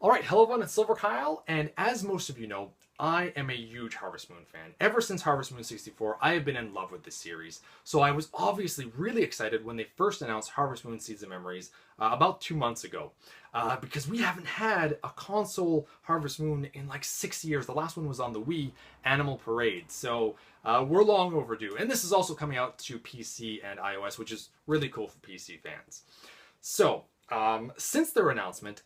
Alright, hello everyone, it's Silver Kyle, and as most of you know, I am a huge Harvest Moon fan. Ever since Harvest Moon 64, I have been in love with this series. So I was obviously really excited when they first announced Harvest Moon Seeds of Memories about 2 months ago. Because we haven't had a console Harvest Moon in like 6 years. The last one was on the Wii, Animal Parade. So we're long overdue. And this is also coming out to PC and iOS, which is really cool for PC fans. So, since their announcement,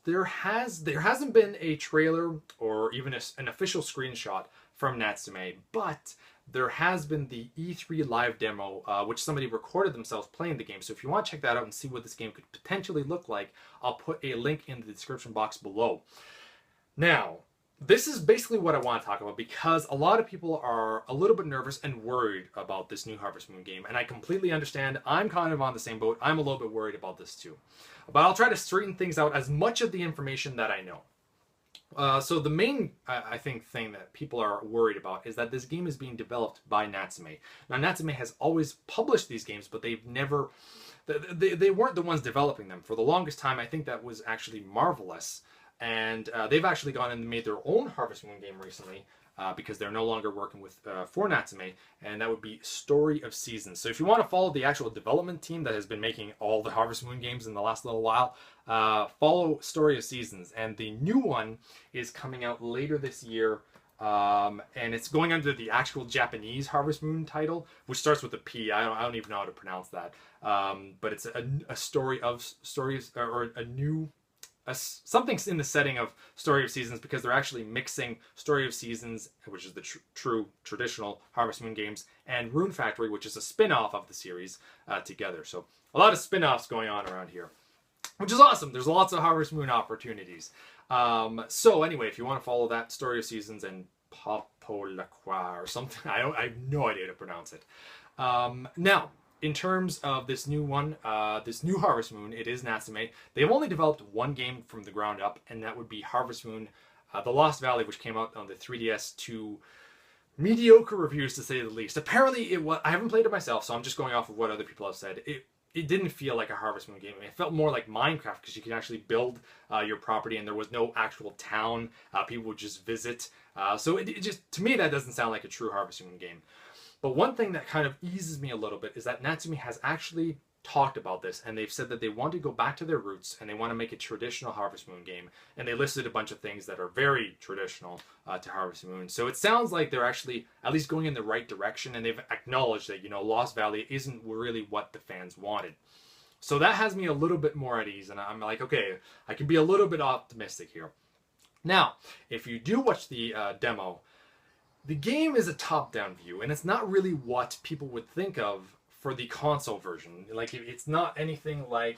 there hasn't been a trailer or even an official screenshot from Natsume, but there has been the E3 live demo, which somebody recorded themselves playing the game. So if you want to check that out and see what this game could potentially look like, I'll put a link in the description box below. Now, this is basically what I want to talk about because a lot of people are a little bit nervous and worried about this new Harvest Moon game, and I completely understand. I'm kind of on the same boat. I'm a little bit worried about this too. But I'll try to straighten things out as much of the information that I know. So the main, I think, thing that people are worried about is that this game is being developed by Natsume. Now, Natsume has always published these games, but they've never, they weren't the ones developing them. For the longest time, I think that was actually Marvelous. And they've actually gone and made their own Harvest Moon game recently because they're no longer working with for Natsume, and that would be Story of Seasons. So if you want to follow the actual development team that has been making all the Harvest Moon games in the last little while, follow Story of Seasons. And the new one is coming out later this year, and it's going under the actual Japanese Harvest Moon title, which starts with a P. I don't even know how to pronounce that. But it's a story of stories, or a new... something's in the setting of Story of Seasons, because they're actually mixing Story of Seasons, which is the true traditional Harvest Moon games, and Rune Factory, which is a spin-off of the series, together. So a lot of spin-offs going on around here, which is awesome. There's lots of Harvest Moon opportunities. So anyway, if you want to follow that, Story of Seasons and Popolaqua or something, I have no idea how to pronounce it. Now, in terms of this new one, this new Harvest Moon, it is Natsume. They've only developed one game from the ground up, and that would be Harvest Moon The Lost Valley, which came out on the 3DS to mediocre reviews, to say the least. Apparently, I haven't played it myself, so I'm just going off of what other people have said. It didn't feel like a Harvest Moon game. It felt more like Minecraft, because you can actually build your property, and there was no actual town. People would just visit. So it just, to me, that doesn't sound like a true Harvest Moon game. But one thing that kind of eases me a little bit is that Natsume has actually talked about this, and they've said that they want to go back to their roots and they want to make a traditional Harvest Moon game. And they listed a bunch of things that are very traditional to Harvest Moon. So it sounds like they're actually at least going in the right direction, and they've acknowledged that, Lost Valley isn't really what the fans wanted. So that has me a little bit more at ease, and I'm like, okay, I can be a little bit optimistic here. Now, if you do watch the demo, the game is a top-down view, and it's not really what people would think of for the console version. Like, it's not anything like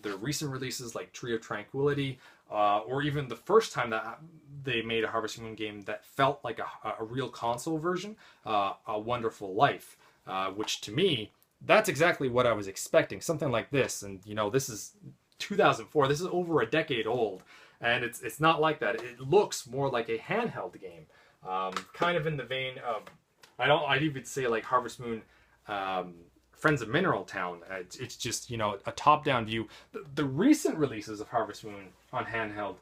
the recent releases like Tree of Tranquility, or even the first time that they made a Harvest Moon game that felt like a real console version, A Wonderful Life, which to me, that's exactly what I was expecting. Something like this, and this is 2004. This is over a decade old, and it's not like that. It looks more like a handheld game. Kind of in the vein of, I'd even say like Harvest Moon, Friends of Mineral Town. It's just, a top-down view. The recent releases of Harvest Moon on handheld,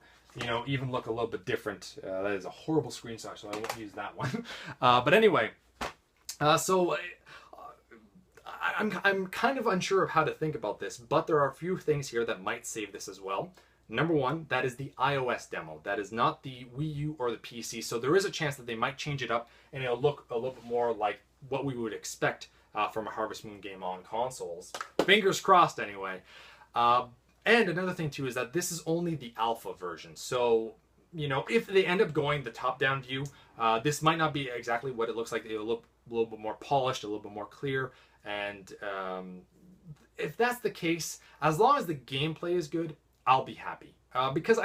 even look a little bit different. That is a horrible screenshot, so I won't use that one. But anyway, so I'm kind of unsure of how to think about this, but there are a few things here that might save this as well. Number one, that is the iOS demo. That is not the Wii U or the PC, so there is a chance that they might change it up and it'll look a little bit more like what we would expect from a Harvest Moon game on consoles. Fingers crossed, anyway. And another thing, too, is that this is only the alpha version. So, if they end up going the top-down view, this might not be exactly what it looks like. It'll look a little bit more polished, a little bit more clear, and if that's the case, as long as the gameplay is good, I'll be happy. Because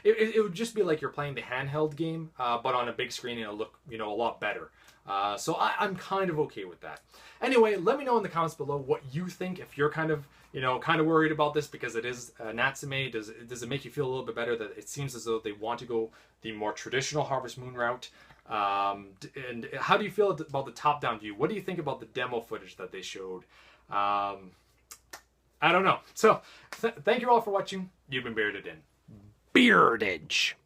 it would just be like you're playing the handheld game, but on a big screen, and it'll look, a lot better. So I'm kind of okay with that. Anyway, let me know in the comments below what you think. If you're kind of worried about this because it is Natsume, does it make you feel a little bit better that it seems as though they want to go the more traditional Harvest Moon route? And how do you feel about the top-down view? What do you think about the demo footage that they showed? I don't know. So, thank you all for watching. You've been Bearded In. Beardage.